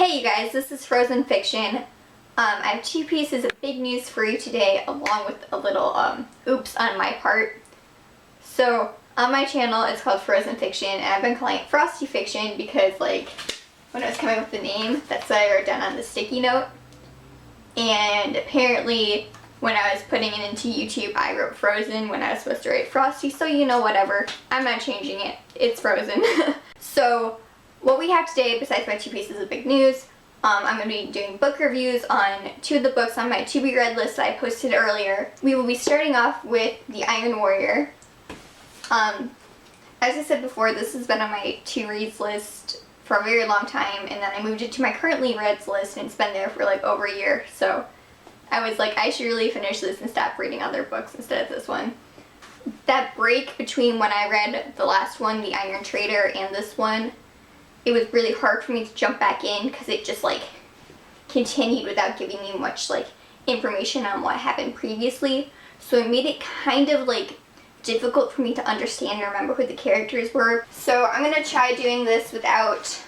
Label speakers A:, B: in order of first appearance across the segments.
A: Hey you guys, this is Frozen Fiction. I have two pieces of big news for you today, along with a little oops on my part. So on my channel it's called Frozen Fiction, and I've been calling it Frosty Fiction because like when I was coming up with the name, that's what I wrote down on the sticky note. And apparently when I was putting it into YouTube I wrote Frozen when I was supposed to write Frosty, so you know, whatever. I'm not changing it. It's Frozen. So what we have today, besides my two pieces of big news, I'm going to be doing book reviews on two of the books on my to be read list that I posted earlier. We will be starting off with The Iron Warrior. As I said before, this has been on my to reads list for a very long time, and then I moved it to my currently reads list, and it's been there for like over a year. So I was like, I should really finish this and stop reading other books instead of this one. That break between when I read the last one, The Iron Trader, and this one, it was really hard for me to jump back in because it just like continued without giving me much like information on what happened previously. So it made it kind of like difficult for me to understand and remember who the characters were. So I'm gonna try doing this without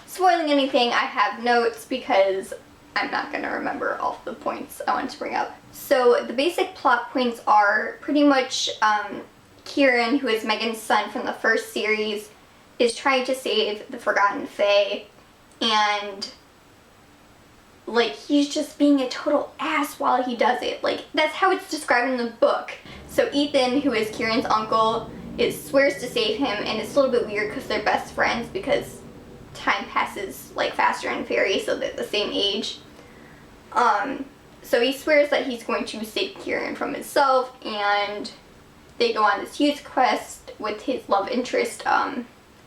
A: spoiling anything. I have notes because I'm not gonna remember all the points I wanted to bring up. So the basic plot points are pretty much Kieran, who is Meagan's son from the first series, is trying to save the Forgotten Fae, and like he's just being a total ass while he does it. Like that's how it's described in the book. So Ethan, who is Kieran's uncle, swears to save him, and it's a little bit weird because they're best friends because time passes like faster in fairy, so they're the same age. So he swears that he's going to save Kieran from himself, and they go on this huge quest with his love interest,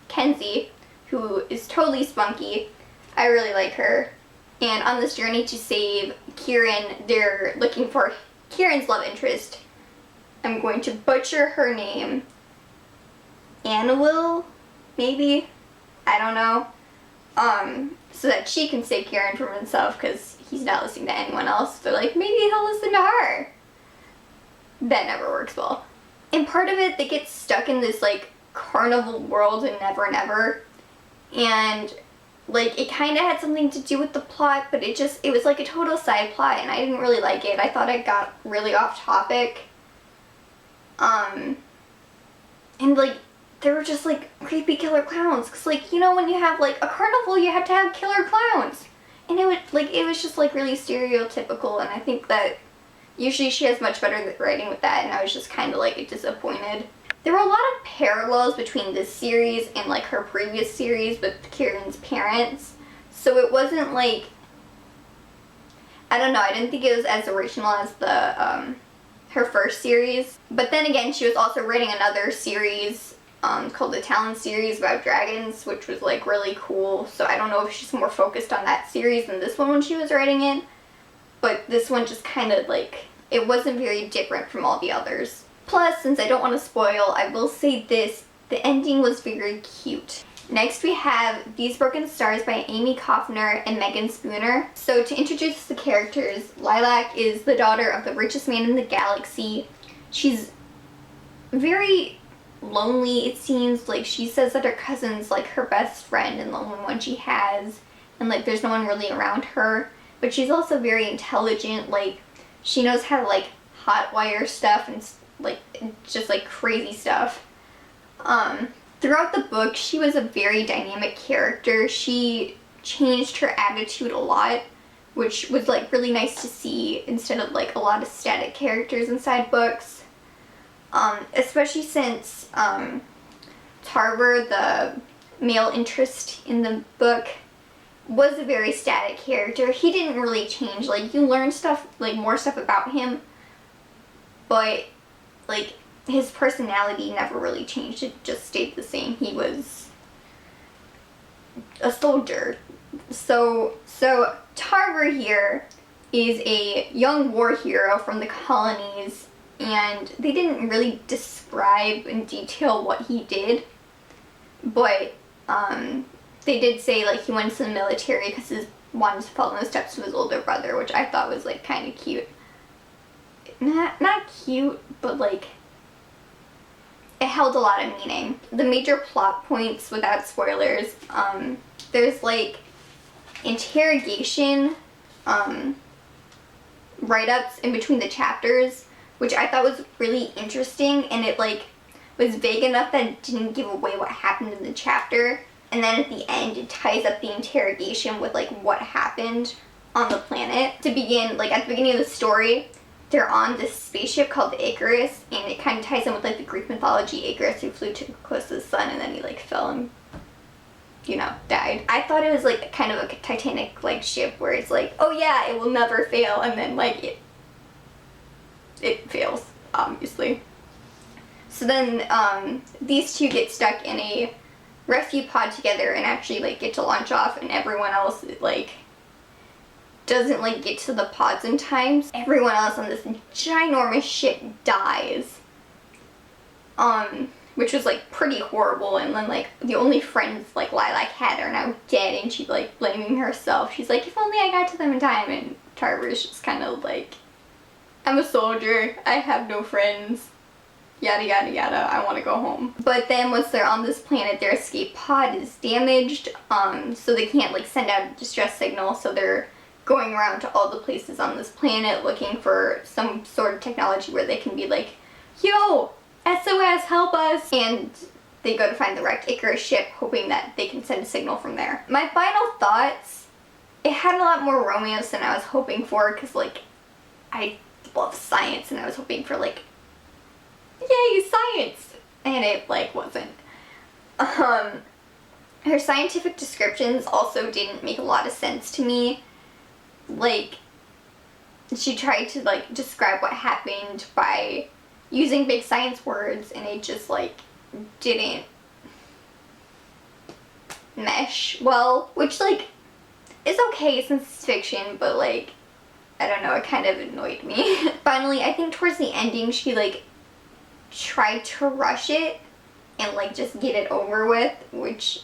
A: Kenzie, who is totally spunky. I really like her. And on this journey to save Kieran, they're looking for Kieran's love interest. I'm going to butcher her name. Annawil, maybe? I don't know. So that she can save Kieran from himself because he's not listening to anyone else. They're like, maybe he'll listen to her. That never works well. And part of it, they get stuck in this like carnival world in Never Never, and like it kind of had something to do with the plot, but it was like a total side plot, and I didn't really like it. I thought it got really off topic, and like there were just like creepy killer clowns, because like, you know, when you have like a carnival you have to have killer clowns, and it was just like really stereotypical, and I think that usually she has much better writing with that, and I was just kind of like disappointed. There were a lot of parallels between this series and like her previous series with Kieran's parents. So it wasn't like, I don't know, I didn't think it was as original as the her first series. But then again, she was also writing another series called the Talon series about dragons, which was like really cool. So I don't know if she's more focused on that series than this one when she was writing it. But this one just kind of like, it wasn't very different from all the others. Plus, since I don't want to spoil, I will say this, the ending was very cute. Next we have These Broken Stars by Amie Kaufman and Meagan Spooner. So to introduce the characters, Lilac is the daughter of the richest man in the galaxy. She's very lonely, it seems. Like she says that her cousin's like her best friend and the only one she has, and like there's no one really around her. But she's also very intelligent, like she knows how to like hotwire stuff and like just like crazy stuff. Throughout the book she was a very dynamic character. She changed her attitude a lot, which was like really nice to see instead of like a lot of static characters inside books. Especially since Tarver, the male interest in the book, was a very static character. He didn't really change. Like you learn stuff, like more stuff about him, but like his personality never really changed. It just stayed the same. He was a soldier. So Tarver here is a young war hero from the colonies, and they didn't really describe in detail what he did, but they did say like he went to the military because he wanted to follow in the steps of his older brother, which I thought was like kind of cute. Not cute, but like it held a lot of meaning. The major plot points, without spoilers, there's like interrogation write-ups in between the chapters, which I thought was really interesting, and it like was vague enough that it didn't give away what happened in the chapter. And then at the end, it ties up the interrogation with like what happened on the planet. To begin, like at the beginning of the story, they're on this spaceship called the Icarus, and it kind of ties in with like the Greek mythology Icarus, who flew too close to the sun and then he like fell and, you know, died. I thought it was like kind of a Titanic like ship where it's like, oh yeah, it will never fail, and then like it fails, obviously. So then these two get stuck in a rescue pod together and actually like get to launch off, and everyone else like doesn't like get to the pods in time. Everyone else on this ginormous ship dies, which was like pretty horrible. And then like the only friends like Lilac had are now dead, and she's like blaming herself. She's like, if only I got to them in time. And Tarver's just kind of like, I'm a soldier, I have no friends, yada yada yada, I want to go home. But then once they're on this planet, their escape pod is damaged, so they can't like send out a distress signal, so they're going around to all the places on this planet looking for some sort of technology where they can be like, yo, SOS, help us! And they go to find the wrecked Icarus ship, hoping that they can send a signal from there. My final thoughts, it had a lot more romance than I was hoping for, because like, I love science, and I was hoping for like, yay, science! And it like wasn't. Her scientific descriptions also didn't make a lot of sense to me. Like, she tried to like describe what happened by using big science words, and it just like didn't mesh well, which like is okay since it's fiction, but like, I don't know, it kind of annoyed me. Finally, I think towards the ending, she like tried to rush it and like just get it over with, which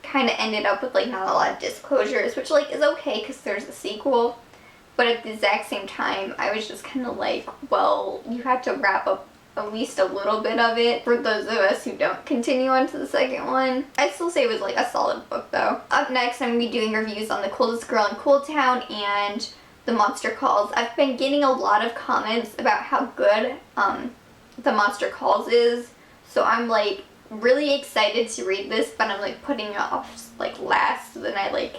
A: kind of ended up with like not a lot of disclosures, which like is okay because there's a sequel. But at the exact same time, I was just kind of like, well, you have to wrap up at least a little bit of it for those of us who don't continue on to the second one. I'd still say it was like a solid book though. Up next, I'm going to be doing reviews on The Coldest Girl in Cold Town and The Monster Calls. I've been getting a lot of comments about how good The Monster Calls is, so I'm like really excited to read this, but I'm like putting it off like last, so then I like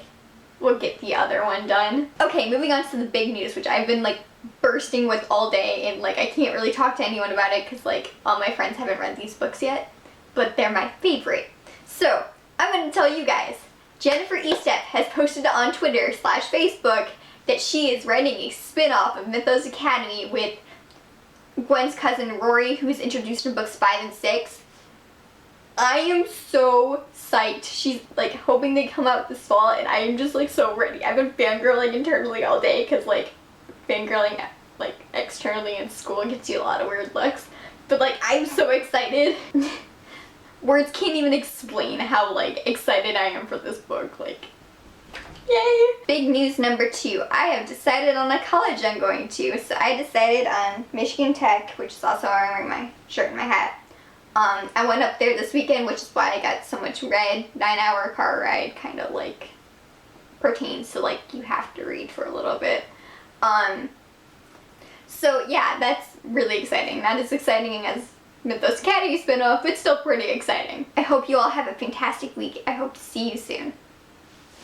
A: will get the other one done. Okay, moving on to the big news, which I've been like bursting with all day, and like I can't really talk to anyone about it because like all my friends haven't read these books yet, but they're my favorite. So I'm going to tell you guys, Jennifer Estep has posted on Twitter/Facebook that she is writing a spin-off of Mythos Academy with Gwen's cousin Rory, who is introduced in books 5 and 6. I am so psyched. She's like hoping they come out this fall, and I am just like so ready. I've been fangirling internally all day because like fangirling like externally in school gets you a lot of weird looks. But like I'm so excited. Words can't even explain how like excited I am for this book. Like, yay! Big news number 2. I have decided on a college I'm going to. So I decided on Michigan Tech, which is also why I'm wearing my shirt and my hat. I went up there this weekend, which is why I got so much read. 9-hour car ride kind of like pertains to like you have to read for a little bit. So yeah, that's really exciting. Not as exciting as Mythos Academy spin-off, but still pretty exciting. I hope you all have a fantastic week. I hope to see you soon.